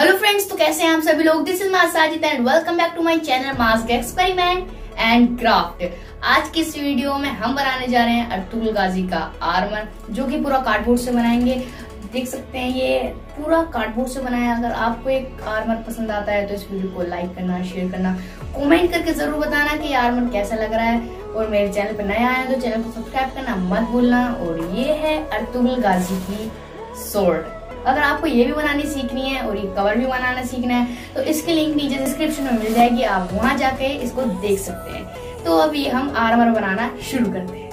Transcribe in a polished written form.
Hello friends, तो कैसे हैं आप सभी लोग। This is Maaz Sajid and welcome back to my channel Maaz experiment and craft. आज की इस वीडियो में हम बनाने जा रहे हैं अर्तुगरुल गाजी का आर्मर, जो कि पूरा कार्डबोर्ड से बनाएंगे। देख सकते हैं ये पूरा कार्डबोर्ड से बनाया। अगर आपको एक आर्मर पसंद आता है तो इस वीडियो को लाइक करना, शेयर करना, कमेंट करके जरूर बताना कि ये आर्मर कैसा लग रहा है। और मेरे चैनल पर नया आया तो चैनल को सब्सक्राइब करना मत भूलना। और ये है अर्तुगरुल गाजी की सोर्ड। अगर आपको ये भी बनानी सीखनी है और ये कवर भी बनाना सीखना है तो इसकी लिंक नीचे डिस्क्रिप्शन में मिल जाएगी, आप वहां जाके इसको देख सकते हैं। तो अभी हम आर्मर बनाना शुरू करते हैं।